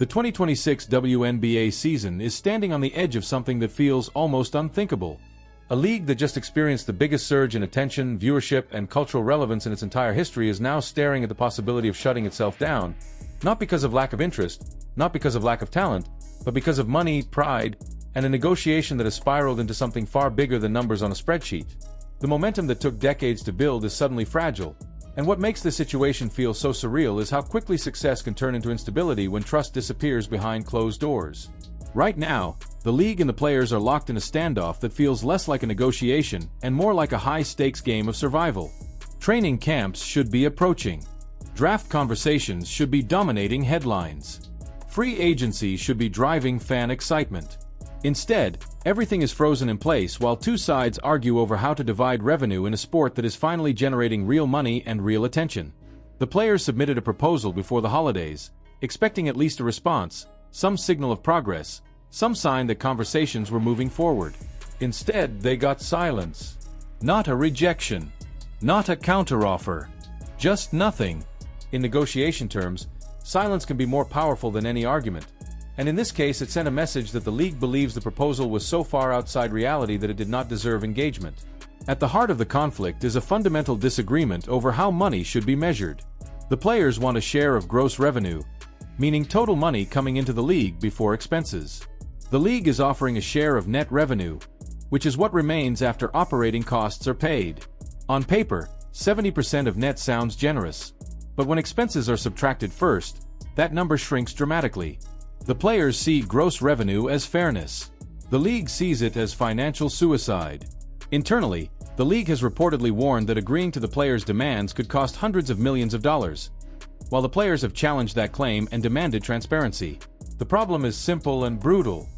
The 2026 WNBA season is standing on the edge of something that feels almost unthinkable. A league that just experienced the biggest surge in attention, viewership, and cultural relevance in its entire history is now staring at the possibility of shutting itself down, not because of lack of interest, not because of lack of talent, but because of money, pride, and a negotiation that has spiraled into something far bigger than numbers on a spreadsheet. The momentum that took decades to build is suddenly fragile, and what makes this situation feel so surreal is how quickly success can turn into instability when trust disappears behind closed doors. Right now, the league and the players are locked in a standoff that feels less like a negotiation and more like a high-stakes game of survival. Training camps should be approaching. Draft conversations should be dominating headlines. Free agency should be driving fan excitement. Instead, everything is frozen in place while two sides argue over how to divide revenue in a sport that is finally generating real money and real attention. The players submitted a proposal before the holidays, expecting at least a response, some signal of progress, some sign that conversations were moving forward. Instead, they got silence. Not a rejection. Not a counteroffer. Just nothing. In negotiation terms, silence can be more powerful than any argument. And in this case, it sent a message that the league believes the proposal was so far outside reality that it did not deserve engagement. At the heart of the conflict is a fundamental disagreement over how money should be measured. The players want a share of gross revenue, meaning total money coming into the league before expenses. The league is offering a share of net revenue, which is what remains after operating costs are paid. On paper, 70% of net sounds generous, but when expenses are subtracted first, that number shrinks dramatically. The players see gross revenue as fairness. The league sees it as financial suicide. Internally, the league has reportedly warned that agreeing to the players' demands could cost hundreds of millions of dollars, while the players have challenged that claim and demanded transparency. The problem is simple and brutal.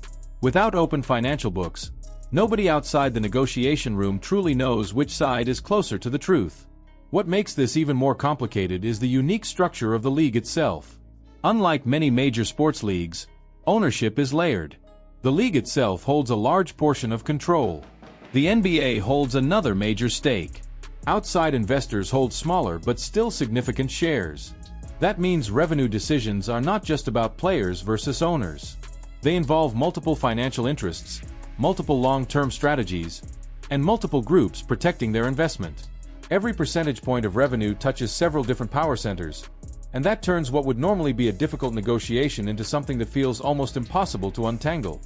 Without open financial books, nobody outside the negotiation room truly knows which side is closer to the truth. What makes this even more complicated is the unique structure of the league itself. Unlike many major sports leagues, ownership is layered. The league itself holds a large portion of control. The NBA holds another major stake. Outside investors hold smaller but still significant shares. That means revenue decisions are not just about players versus owners. They involve multiple financial interests, multiple long-term strategies, and multiple groups protecting their investment. Every percentage point of revenue touches several different power centers, and that turns what would normally be a difficult negotiation into something that feels almost impossible to untangle.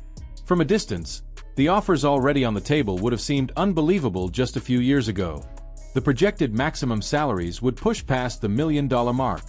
From a distance, the offers already on the table would have seemed unbelievable just a few years ago. The projected maximum salaries would push past the $1 million mark.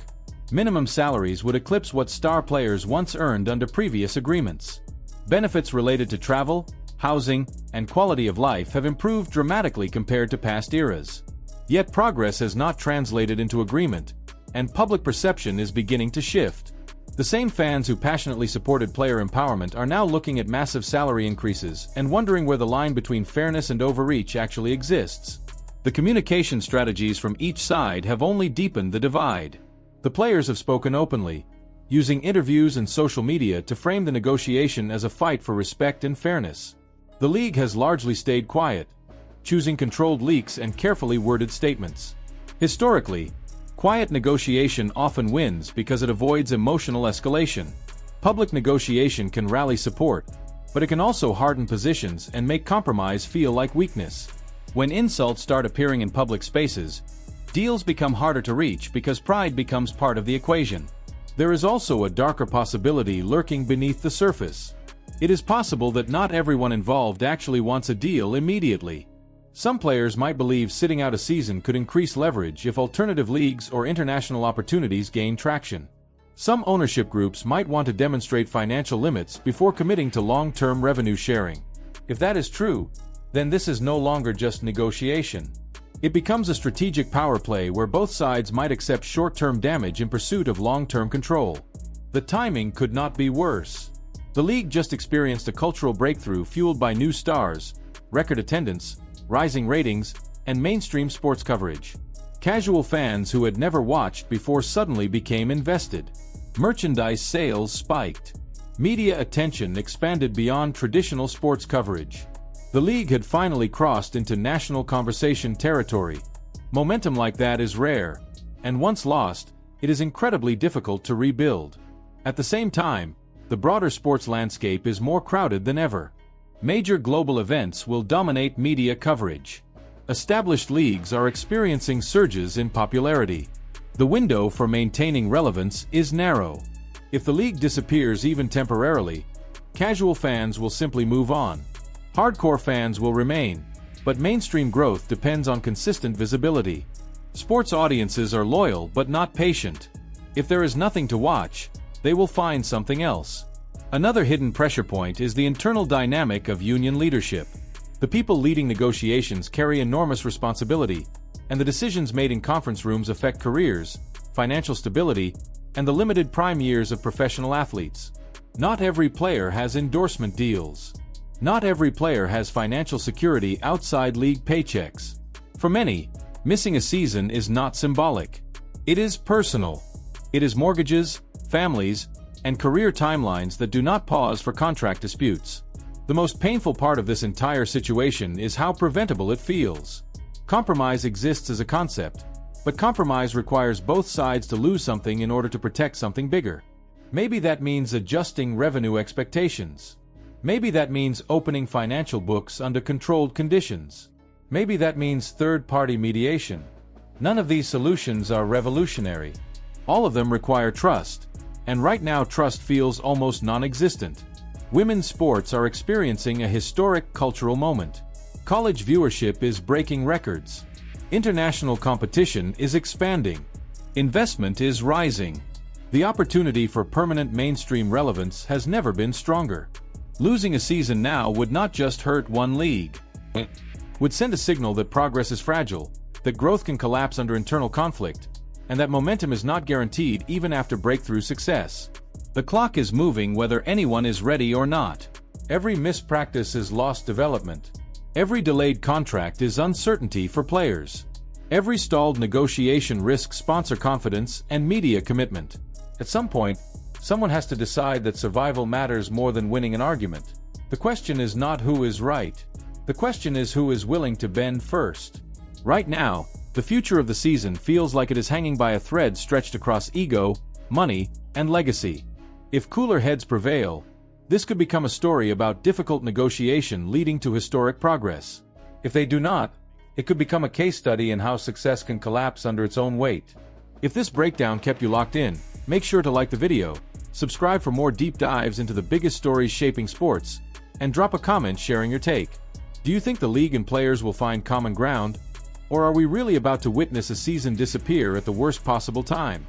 Minimum salaries would eclipse what star players once earned under previous agreements. Benefits related to travel, housing, and quality of life have improved dramatically compared to past eras. Yet progress has not translated into agreement, and public perception is beginning to shift. The same fans who passionately supported player empowerment are now looking at massive salary increases and wondering where the line between fairness and overreach actually exists. The communication strategies from each side have only deepened the divide. The players have spoken openly, using interviews and social media to frame the negotiation as a fight for respect and fairness. The league has largely stayed quiet, choosing controlled leaks and carefully worded statements. Historically, quiet negotiation often wins because it avoids emotional escalation. Public negotiation can rally support, but it can also harden positions and make compromise feel like weakness. When insults start appearing in public spaces, deals become harder to reach because pride becomes part of the equation. There is also a darker possibility lurking beneath the surface. It is possible that not everyone involved actually wants a deal immediately. Some players might believe sitting out a season could increase leverage if alternative leagues or international opportunities gain traction. Some ownership groups might want to demonstrate financial limits before committing to long-term revenue sharing. If that is true, then this is no longer just negotiation. It becomes a strategic power play where both sides might accept short-term damage in pursuit of long-term control. The timing could not be worse. The league just experienced a cultural breakthrough fueled by new stars, record attendance, rising ratings, and mainstream sports coverage. Casual fans who had never watched before suddenly became invested. Merchandise sales spiked. Media attention expanded beyond traditional sports coverage. The league had finally crossed into national conversation territory. Momentum like that is rare, and once lost, it is incredibly difficult to rebuild. At the same time, the broader sports landscape is more crowded than ever. Major global events will dominate media coverage. Established leagues are experiencing surges in popularity. The window for maintaining relevance is narrow. If the league disappears even temporarily, casual fans will simply move on. Hardcore fans will remain, but mainstream growth depends on consistent visibility. Sports audiences are loyal but not patient. If there is nothing to watch, they will find something else. Another hidden pressure point is the internal dynamic of union leadership. The people leading negotiations carry enormous responsibility, and the decisions made in conference rooms affect careers, financial stability, and the limited prime years of professional athletes. Not every player has endorsement deals. Not every player has financial security outside league paychecks. For many, missing a season is not symbolic. It is personal. It is mortgages, families, and career timelines that do not pause for contract disputes. The most painful part of this entire situation is how preventable it feels. Compromise exists as a concept, but compromise requires both sides to lose something in order to protect something bigger. Maybe that means adjusting revenue expectations. Maybe that means opening financial books under controlled conditions. Maybe that means third-party mediation. None of these solutions are revolutionary. All of them require trust, and right now trust feels almost non-existent. Women's sports are experiencing a historic cultural moment. College viewership is breaking records. International competition is expanding. Investment is rising. The opportunity for permanent mainstream relevance has never been stronger. Losing a season now would not just hurt one league. It would send a signal that progress is fragile, that growth can collapse under internal conflict, and that momentum is not guaranteed even after breakthrough success. The clock is moving whether anyone is ready or not. Every missed practice is lost development. Every delayed contract is uncertainty for players. Every stalled negotiation risks sponsor confidence and media commitment. At some point, someone has to decide that survival matters more than winning an argument. The question is not who is right. The question is who is willing to bend first. Right now, the future of the season feels like it is hanging by a thread stretched across ego, money, and legacy. If cooler heads prevail, this could become a story about difficult negotiation leading to historic progress. If they do not, it could become a case study in how success can collapse under its own weight. If this breakdown kept you locked in, make sure to like the video, subscribe for more deep dives into the biggest stories shaping sports, and drop a comment sharing your take. Do you think the league and players will find common ground? Or are we really about to witness a season disappear at the worst possible time?